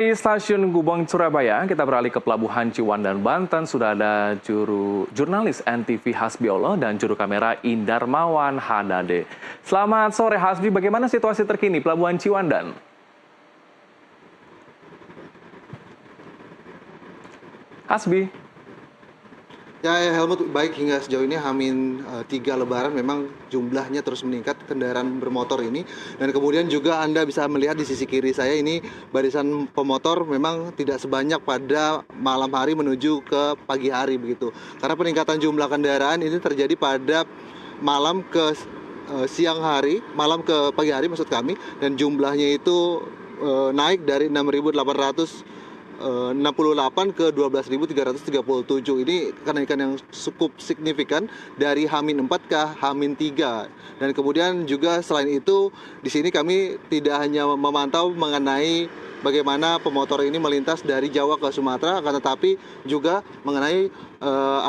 Di Stasiun Gubeng, Surabaya, kita beralih ke Pelabuhan Ciwandan, Banten. Sudah ada jurnalis NTV Hasbiollah dan juru kamera Indarmawan Hanade. Selamat sore Hasbi, bagaimana situasi terkini Pelabuhan Ciwandan? Hasbi. Ya, Helmut, baik hingga sejauh ini H-3 Lebaran memang jumlahnya terus meningkat kendaraan bermotor ini. Dan kemudian juga Anda bisa melihat di sisi kiri saya ini barisan pemotor memang tidak sebanyak pada malam hari menuju ke pagi hari begitu. Karena peningkatan jumlah kendaraan ini terjadi pada malam ke siang hari, malam ke pagi hari maksud kami. Dan jumlahnya itu naik dari 6.868 ke 12.337. Ini kenaikan yang cukup signifikan dari H-4 ke H-3. Dan kemudian juga selain itu di sini kami tidak hanya memantau mengenai bagaimana pemotor ini melintas dari Jawa ke Sumatera, akan tetapi juga mengenai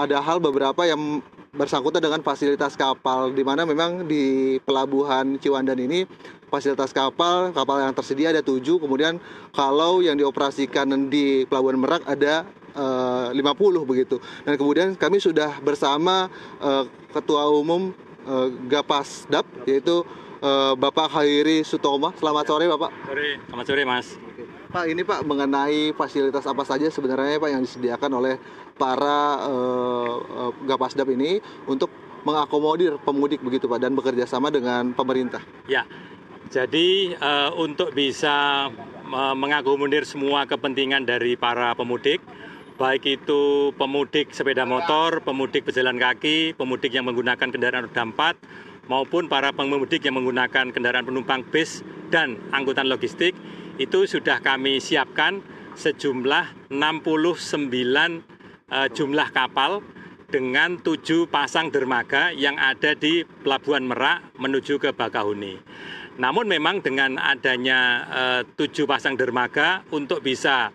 ada hal beberapa yang bersangkutan dengan fasilitas kapal, di mana memang di Pelabuhan Ciwandan ini fasilitas kapal yang tersedia ada 7, kemudian kalau yang dioperasikan di Pelabuhan Merak ada 50 begitu. Dan kemudian kami sudah bersama Ketua Umum Gapasdap, yaitu Bapak Khairi Sutoma. Selamat sore Bapak. Selamat sore Mas. Pak, ini Pak mengenai fasilitas apa saja sebenarnya Pak yang disediakan oleh para Gapasdap ini untuk mengakomodir pemudik begitu Pak, dan bekerja sama dengan pemerintah. Ya, jadi untuk bisa mengakomodir semua kepentingan dari para pemudik, baik itu pemudik sepeda motor, pemudik pejalan kaki, pemudik yang menggunakan kendaraan roda 4, maupun para pemudik yang menggunakan kendaraan penumpang bis dan angkutan logistik, itu sudah kami siapkan sejumlah 69 jumlah kapal dengan 7 pasang dermaga yang ada di Pelabuhan Merak menuju ke Bakahuni. Namun memang dengan adanya 7 pasang dermaga untuk bisa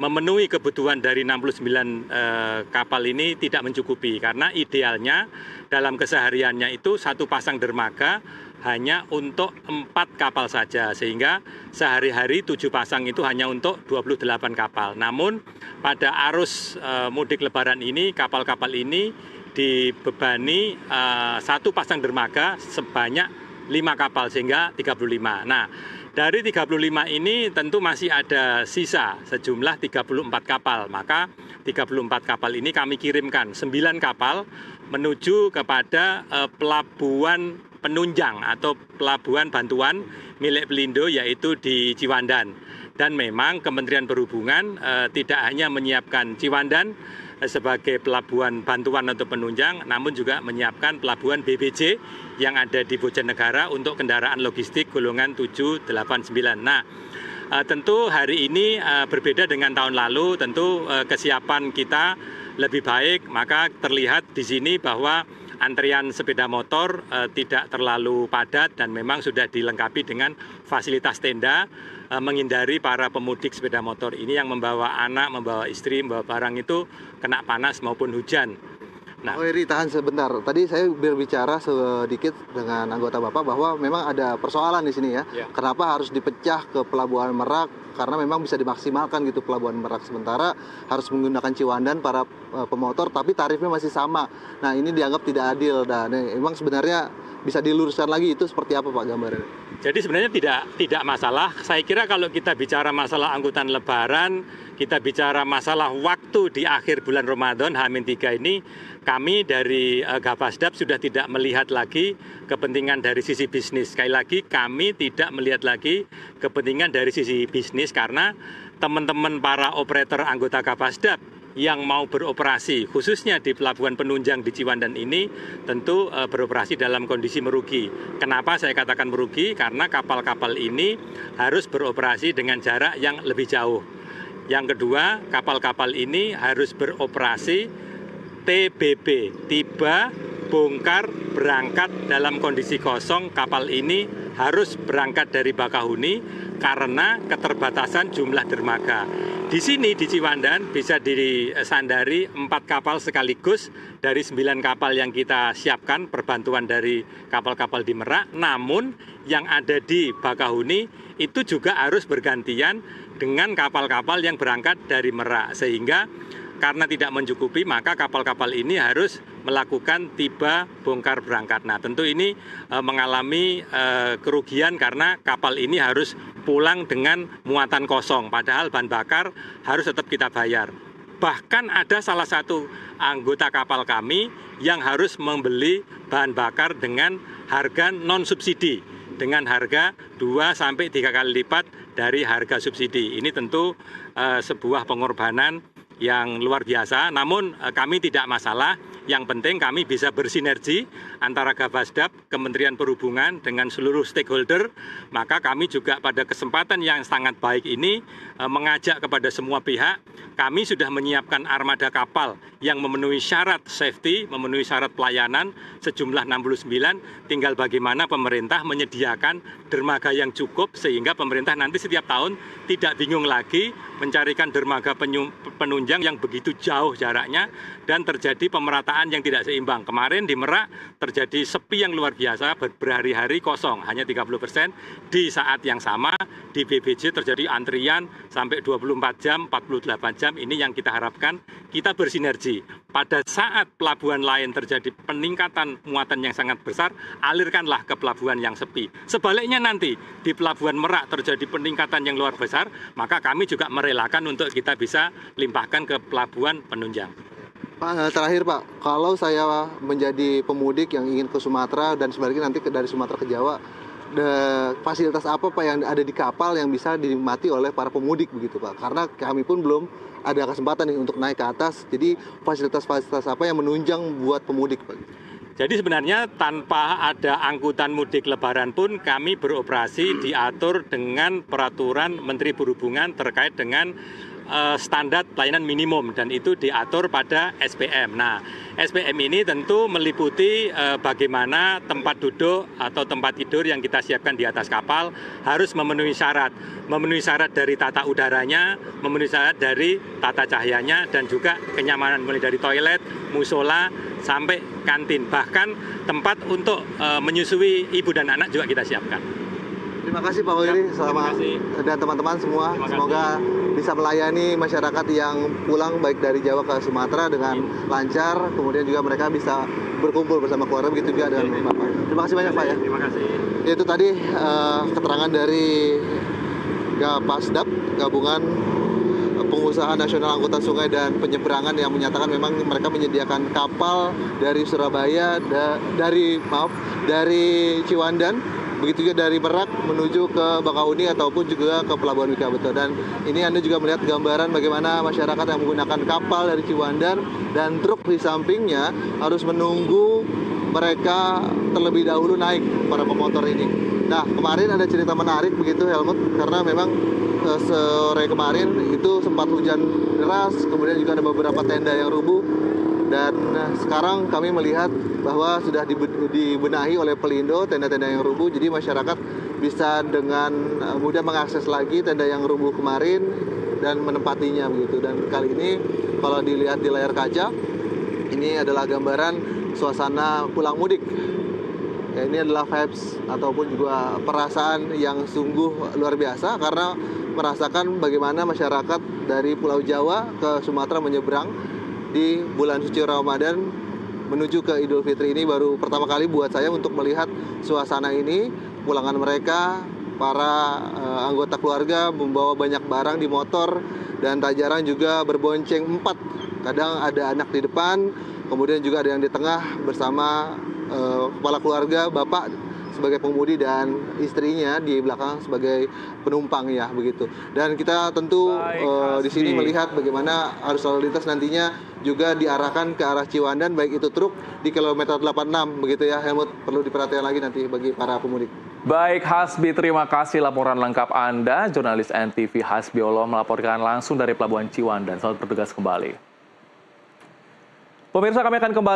memenuhi kebutuhan dari 69 kapal ini tidak mencukupi, karena idealnya dalam kesehariannya itu 1 pasang dermaga hanya untuk 4 kapal saja, sehingga sehari-hari 7 pasang itu hanya untuk 28 kapal. Namun pada arus mudik lebaran ini, kapal-kapal ini dibebani 1 pasang dermaga sebanyak 5 kapal, sehingga 35. Nah, dari 35 ini tentu masih ada sisa sejumlah 34 kapal. Maka 34 kapal ini kami kirimkan 9 kapal menuju kepada pelabuhan penunjang atau pelabuhan bantuan milik Pelindo, yaitu di Ciwandan. Dan memang Kementerian Perhubungan tidak hanya menyiapkan Ciwandan sebagai pelabuhan bantuan atau penunjang, namun juga menyiapkan pelabuhan BBC yang ada di Bojonegara untuk kendaraan logistik golongan 7, 8, 9. Nah, tentu hari ini berbeda dengan tahun lalu, tentu kesiapan kita lebih baik, maka terlihat di sini bahwa antrian sepeda motor tidak terlalu padat dan memang sudah dilengkapi dengan fasilitas tenda, menghindari para pemudik sepeda motor ini yang membawa anak, membawa istri, membawa barang itu kena panas maupun hujan. Nah, Eri, tahan sebentar. Tadi saya berbicara sedikit dengan anggota Bapak bahwa memang ada persoalan di sini ya. Kenapa harus dipecah ke Pelabuhan Merak? Karena memang bisa dimaksimalkan gitu Pelabuhan Merak, sementara harus menggunakan Ciwandan para pemotor, tapi tarifnya masih sama. Nah, ini dianggap tidak adil. Dan memang sebenarnya bisa diluruskan lagi, itu seperti apa Pak gambarnya? Jadi sebenarnya tidak masalah. Saya kira kalau kita bicara masalah angkutan lebaran, kita bicara masalah waktu di akhir bulan Ramadan, H-3 ini, kami dari Gapasdap sudah tidak melihat lagi kepentingan dari sisi bisnis. Sekali lagi, kami tidak melihat lagi kepentingan dari sisi bisnis, karena teman-teman para operator anggota Gapasdap yang mau beroperasi, khususnya di pelabuhan penunjang di Ciwandan ini, tentu beroperasi dalam kondisi merugi. Kenapa saya katakan merugi? Karena kapal-kapal ini harus beroperasi dengan jarak yang lebih jauh. Yang kedua, kapal-kapal ini harus beroperasi TBB, tiba, bongkar, berangkat dalam kondisi kosong. Kapal ini harus berangkat dari Bakahuni karena keterbatasan jumlah dermaga. Di sini di Ciwandan bisa disandari 4 kapal sekaligus dari 9 kapal yang kita siapkan perbantuan dari kapal-kapal di Merak. Namun yang ada di Bakahuni itu juga harus bergantian dengan kapal-kapal yang berangkat dari Merak, sehingga karena tidak mencukupi maka kapal-kapal ini harus melakukan tiba bongkar berangkat. Nah, tentu ini mengalami kerugian karena kapal ini harus pulang dengan muatan kosong, padahal bahan bakar harus tetap kita bayar. Bahkan ada salah satu anggota kapal kami yang harus membeli bahan bakar dengan harga non-subsidi, dengan harga 2-3 kali lipat dari harga subsidi. Ini tentu sebuah pengorbanan yang luar biasa, namun kami tidak masalah. Yang penting kami bisa bersinergi antara Gapasdap, Kementerian Perhubungan dengan seluruh stakeholder. Maka kami juga pada kesempatan yang sangat baik ini mengajak kepada semua pihak. Kami sudah menyiapkan armada kapal yang memenuhi syarat safety, memenuhi syarat pelayanan sejumlah 69. Tinggal bagaimana pemerintah menyediakan dermaga yang cukup sehingga pemerintah nanti setiap tahun tidak bingung lagi mencarikan dermaga penunjang yang begitu jauh jaraknya dan terjadi pemerataan yang tidak seimbang. Kemarin di Merak terjadi sepi yang luar biasa, berhari-hari kosong, hanya 30%. Di saat yang sama di BBJ terjadi antrian sampai 24 jam, 48 jam. Ini yang kita harapkan kita bersinergi. Pada saat pelabuhan lain terjadi peningkatan muatan yang sangat besar, alirkanlah ke pelabuhan yang sepi. Sebaliknya nanti di pelabuhan Merak terjadi peningkatan yang luar besar, maka kami juga merelakan untuk kita bisa limpahkan ke pelabuhan penunjang. Pak, terakhir Pak, kalau saya menjadi pemudik yang ingin ke Sumatera dan sebaliknya nanti dari Sumatera ke Jawa, fasilitas apa Pak yang ada di kapal yang bisa dinikmati oleh para pemudik begitu Pak? Karena kami pun belum ada kesempatan nih untuk naik ke atas, jadi fasilitas-fasilitas apa yang menunjang buat pemudik Pak? Jadi sebenarnya tanpa ada angkutan mudik lebaran pun kami beroperasi diatur dengan peraturan Menteri Perhubungan terkait dengan standar pelayanan minimum dan itu diatur pada SPM. Nah, SPM ini tentu meliputi bagaimana tempat duduk atau tempat tidur yang kita siapkan di atas kapal harus memenuhi syarat dari tata udaranya, memenuhi syarat dari tata cahayanya dan juga kenyamanan mulai dari toilet, musola sampai kantin. Bahkan tempat untuk menyusui ibu dan anak juga kita siapkan. Terima kasih Pak Willy, dan teman-teman semua. Semoga bisa melayani masyarakat yang pulang baik dari Jawa ke Sumatera dengan lancar. Kemudian juga mereka bisa berkumpul bersama keluarga, begitu juga dengan Bapak. Terima kasih banyak Pak ya. Terima kasih. Itu tadi keterangan dari Gapasdap, Gabungan Pengusaha Nasional Angkutan Sungai dan Penyeberangan, yang menyatakan memang mereka menyediakan kapal dari Surabaya, dari Ciwandan, begitu juga dari Merak menuju ke Bakauni ataupun juga ke Pelabuhan Wika Beto. Dan ini Anda juga melihat gambaran bagaimana masyarakat yang menggunakan kapal dari Ciwandan dan truk di sampingnya harus menunggu mereka terlebih dahulu naik, para pemotor ini. Nah, kemarin ada cerita menarik begitu Helmut, karena memang sore kemarin itu sempat hujan deras, kemudian juga ada beberapa tenda yang rubuh. Dan sekarang kami melihat bahwa sudah dibenahi oleh Pelindo tenda-tenda yang rubuh, jadi masyarakat bisa dengan mudah mengakses lagi tenda yang rubuh kemarin dan menempatinya begitu. Dan kali ini kalau dilihat di layar kaca, ini adalah gambaran suasana pulang mudik. Ya, ini adalah vibes ataupun juga perasaan yang sungguh luar biasa karena merasakan bagaimana masyarakat dari Pulau Jawa ke Sumatera menyeberang di bulan suci Ramadan menuju ke Idul Fitri. Ini baru pertama kali buat saya untuk melihat suasana ini, pulangan mereka, para anggota keluarga membawa banyak barang di motor dan tak jarang juga berbonceng 4. Kadang ada anak di depan, kemudian juga ada yang di tengah bersama kepala keluarga, bapak sebagai pengemudi dan istrinya di belakang sebagai penumpang ya begitu. Dan kita tentu di sini melihat bagaimana arus lalu lintas nantinya juga diarahkan ke arah Ciwandan, baik itu truk di kilometer 86 begitu ya Helmut, perlu diperhatikan lagi nanti bagi para pemudik. Baik Hasbi, terima kasih laporan lengkap Anda. Jurnalis NTV Hasbiolo melaporkan langsung dari Pelabuhan Ciwandan. Selamat bertugas kembali. Pemirsa, kami akan kembali